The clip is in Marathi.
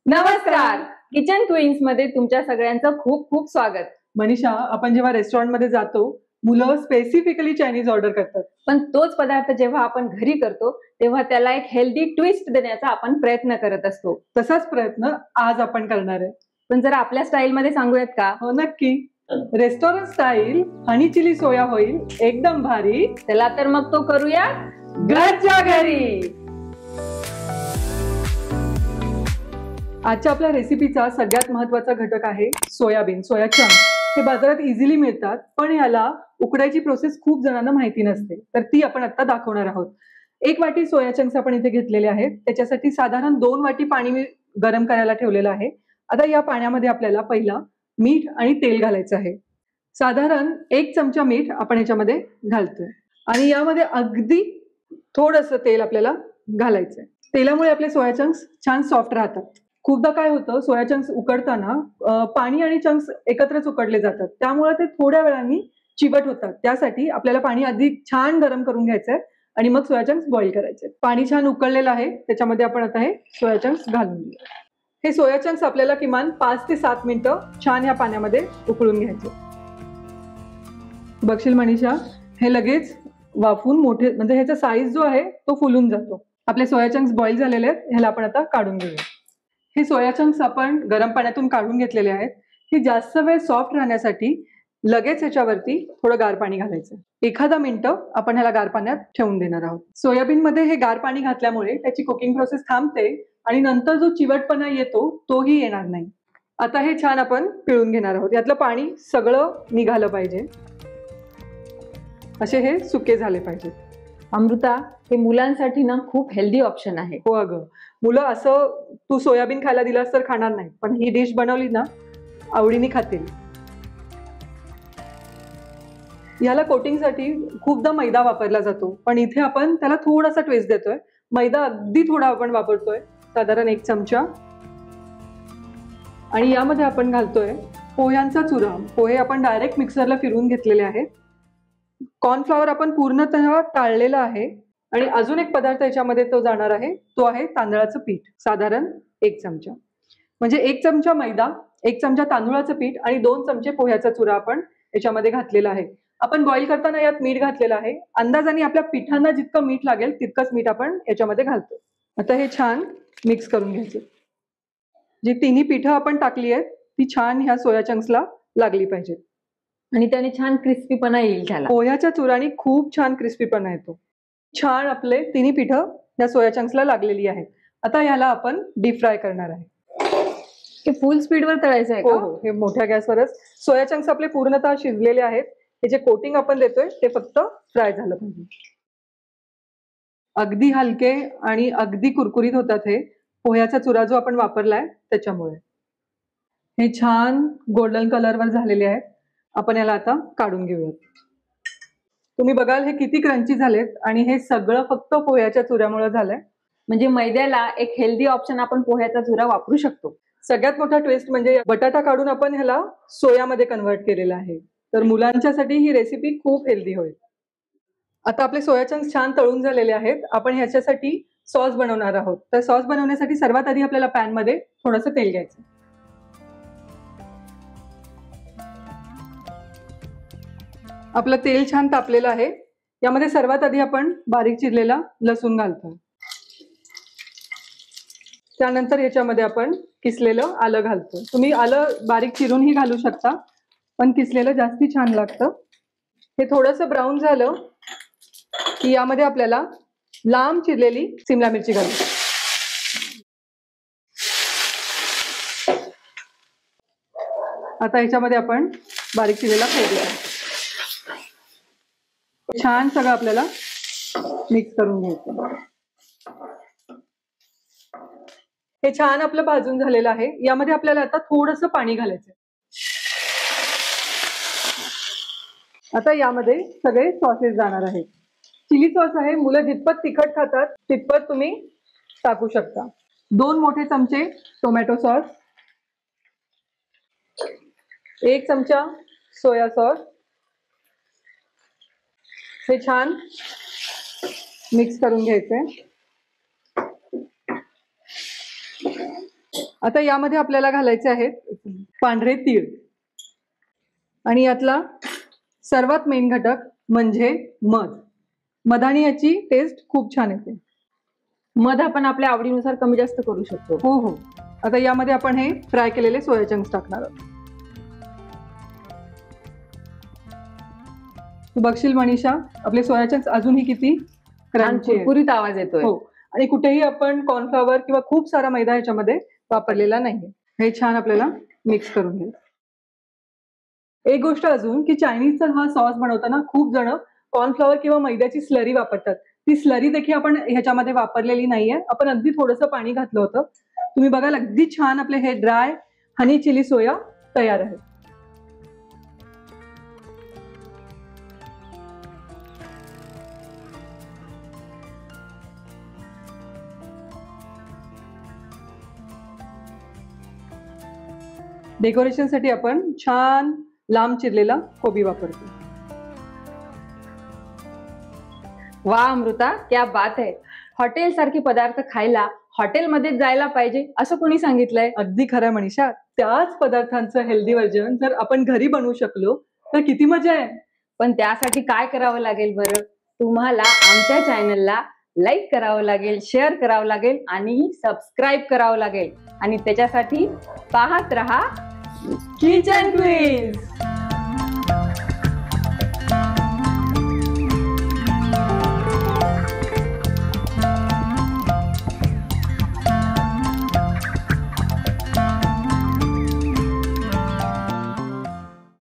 नमस्कार. किचन क्वीन्स मध्ये तुमच्या सगळ्यांचं खूप खूप स्वागत. मनीषा, आपण जेव्हा रेस्टॉरंट मध्ये जातो मुलं स्पेसिफिकली चायनीज ऑर्डर करतात, पण तोच पदार्थ जेव्हा आपण घरी करतो तेव्हा त्याला एक हेल्दी ट्विस्ट देण्याचा आपण प्रयत्न करत असतो. तसाच प्रयत्न आज आपण करणार आहे. पण जरा आपल्या स्टाईल मध्ये सांगूयात का? हो नक्की. Restaurant style honey chilli soya होईल एकदम भारी. चला तर मग तो करूया घरच्या घरी. आजच्या आपल्या रेसिपीचा सगळ्यात महत्वाचा घटक आहे सोयाबीन, सोया चंक्स. हे बाजारात इझिली मिळतात, पण याला उकडायची प्रोसेस खूप जणांना माहिती नसते, तर ती आपण आता दाखवणार आहोत. 1 वाटी सोया चंक्स आपण इथे घेतलेले आहेत. त्याच्यासाठी साधारण 2 वाटी पाणी मी गरम करायला ठेवलेलं आहे. आता या पाण्यामध्ये आपल्याला पहिला मीठ आणि तेल घालायचं आहे. साधारण 1 चमचा मीठ आपण याच्यामध्ये घालतोय आणि यामध्ये अगदी थोडंसं तेल आपल्याला घालायचंय. तेलामुळे आपले सोया चंक्स छान सॉफ्ट राहतात. खूपदा काय होतं, सोया चंक्स उकडताना पाणी आणि चंक्स एकत्रच उकडले जातात, त्यामुळे ते थोड्या वेळाने चिवट होतात. त्यासाठी आपल्याला पाणी आधी छान गरम करून घ्यायचंय आणि मग सोया चंक्स बॉईल करायचे. पाणी छान उकळलेलं आहे, त्याच्यामध्ये आपण आता हे सोया चंक्स घालून घेऊया. हे सोया चंक्स आपल्याला किमान 5 ते 7 मिनिटं छान ह्या पाण्यामध्ये उकळून घ्यायचे. बघशील मनीषा, हे लगेच वाफून मोठे म्हणजे ह्याचा साईज जो आहे तो फुलून जातो. आपले सोया चंक्स बॉईल झालेले आहेत, ह्याला आपण आता काढून घेऊया. हे सोया चंक्स आपण गरम पाण्यातून काढून घेतलेले आहेत. हे जास्त वेळ सॉफ्ट राहण्यासाठी लगेच ह्याच्यावरती थोडं गार पाणी घालायचं. 1 मिनिटं आपण ह्याला गार पाण्यात ठेवून देणार आहोत. सोयाबीन मध्ये हे गार पाणी घातल्यामुळे त्याची कुकिंग प्रोसेस थांबते आणि नंतर जो चिवटपणा येतो तोही येणार नाही. आता हे छान आपण पिळून घेणार आहोत. यातलं पाणी सगळं निघालं पाहिजे, असे हे सुके झाले पाहिजेत. अमृता, हे मुलांसाठी ना खूप हेल्दी ऑप्शन आहे. हो अगं, मुलं असं तू सोयाबीन खायला दिलास तर खाणार नाही, पण ही डिश बनवली ना आवडीने खातील. याला कोटिंगसाठी खूपदा मैदा वापरला जातो, पण इथे आपण त्याला थोडासा ट्विस्ट देतोय. मैदा अगदी थोडा आपण वापरतोय, साधारण 1 चमचा. आणि यामध्ये आपण घालतोय पोह्यांचा चुरा. पोहे आपण डायरेक्ट मिक्सरला फिरवून घेतलेले आहेत. कॉर्नफ्लॉवर आपण पूर्णतः टाळलेला आहे. आणि अजून एक पदार्थ याच्यामध्ये तो जाणार आहे, तो आहे तांदळाचं पीठ, साधारण 1 चमचा. म्हणजे 1 चमचा मैदा, 1 चमचा तांदूळाचं पीठ आणि 2 चमचे पोह्याचा चुरा आपण याच्यामध्ये घातलेला आहे. आपण बॉईल करताना यात मीठ घातलेलं आहे. अंदाजाने आपल्या पिठांना जितकं मीठ लागेल तितकंच मीठ आपण याच्यामध्ये घालतो. आता हे छान मिक्स करून घ्यायचं. जी तिन्ही पिठं आपण टाकली आहेत ती छान ह्या सोया चंक्सला लागली पाहिजेत आणि त्याने छान क्रिस्पीपणा येईल त्याला. पोह्याच्या चुराने खूप छान क्रिस्पीपणा येतो. छान आपले तिन्ही पिठं या सोया चंक्सला लागलेली आहेत. आता याला आपण डीप फ्राय करणार आहे. हे फुल स्पीडवर तळायचं आहे का? हो, हे मोठ्या गॅसवरच. सोया चंक्स आपले पूर्णतः शिजलेले आहेत. हे जे कोटिंग आपण देतोय ते फक्त फ्राय झालं पाहिजे. अगदी हलके आणि अगदी कुरकुरीत होतात हे पोह्याचा चुरा जो आपण वापरलाय त्याच्यामुळे. हे छान गोल्डन कलरवर झालेले आहेत. आपण याला आता काढून घेऊयात. तुम्ही बघाल हे किती क्रंची झालेत आणि हे सगळं फक्त पोह्याच्या चुऱ्यामुळे झालंय. म्हणजे मैद्याला एक हेल्दी ऑप्शन आपण पोह्याचा चुरा वापरू शकतो. सगळ्यात मोठा ट्विस्ट म्हणजे बटाटा काढून आपण ह्याला सोयामध्ये कन्व्हर्ट केलेला आहे, तर मुलांच्यासाठी ही रेसिपी खूप हेल्दी होईल. आता आपले सोया चंक्स छान तळून झालेले आहेत. आपण ह्याच्यासाठी सॉस बनवणार आहोत. तर सॉस बनवण्यासाठी सर्वात आधी आपल्याला पॅन मध्ये थोडंसं तेल घ्यायचं. आपलं तेल छान तापलेलं आहे. यामध्ये सर्वात आधी आपण बारीक चिरलेला लसूण घालतो. त्यानंतर याच्यामध्ये आपण किसलेलं आलं घालतो. तुम्ही आलं बारीक चिरूनही घालू शकता, पण किसलेलं जास्ती छान लागतं. हे थोडंसं ब्राऊन झालं की यामध्ये आपल्याला लांब चिरलेली सिमला मिरची घालू. आता याच्यामध्ये आपण बारीक चिरलेला खोबरा छान सगळं आपल्याला मिक्स करून घ्यायचं. हे छान आपलं भाजून झालेलं आहे. यामध्ये आपल्याला आता थोडंसं पाणी घालायचं. आता यामध्ये सगळे सॉसेस जाणार आहेत. चिली सॉस आहे. मुलं जितपत तिखट खातात तितपत तुम्ही टाकू शकता. 2 मोठे चमचे टोमॅटो सॉस, 1 चमचा सोया सॉस. हे छान मिक्स करून घ्यायचे. आता यामध्ये आपल्याला घालायचे आहेत पांढरे तीळ आणि यातला सर्वात मेन घटक म्हणजे मध. मधाने याची टेस्ट खूप छान येते. मध आपण आपल्या आवडीनुसार कमी जास्त करू शकतो. हो हो. आता यामध्ये आपण हे फ्राय केलेले सोया चंक्स टाकणार आहोत. तू बघशील मनीषा, आपले सोया चंक्स अजूनही किती क्रंची आहेत. कुरकुरीत आवाज येतोय. हो, आणि कुठेही आपण कॉर्नफ्लॉवर किंवा खूप सारा मैदा ह्याच्यामध्ये वापरलेला नाहीये. हे छान आपल्याला मिक्स करून घ्यायचं. एक गोष्ट अजून की चायनीजचा हा सॉस बनवताना खूप जण कॉर्नफ्लॉवर किंवा मैद्याची स्लरी वापरतात. ती स्लरी देखील आपण ह्याच्यामध्ये वापरलेली नाहीये. आपण अगदी थोडंसं पाणी घातलं होतं. तुम्ही बघाल अगदी छान आपले हे ड्राय हनी चिली सोया तयार आहे. डेकोरेशनसाठी आपण छान लांब चिरलेला कोबी वापरतो. वा अमृता, क्या बात आहे. हॉटेल सारखे पदार्थ खायला हॉटेलमध्ये जायला पाहिजे असं कोणी सांगितलंय? अगदी खरं मनीषा. त्याच पदार्थांचं हेल्दी व्हर्जन जर आपण घरी बनवू शकलो तर किती मजा आहे. पण त्यासाठी काय करावं लागेल बरं? तुम्हाला आमच्या चॅनलला लाईक करावं लागेल, शेअर करावं लागेल आणि सबस्क्राईब करावं लागेल. आणि त्याच्यासाठी पाहत रहा किचन क्वीन्स.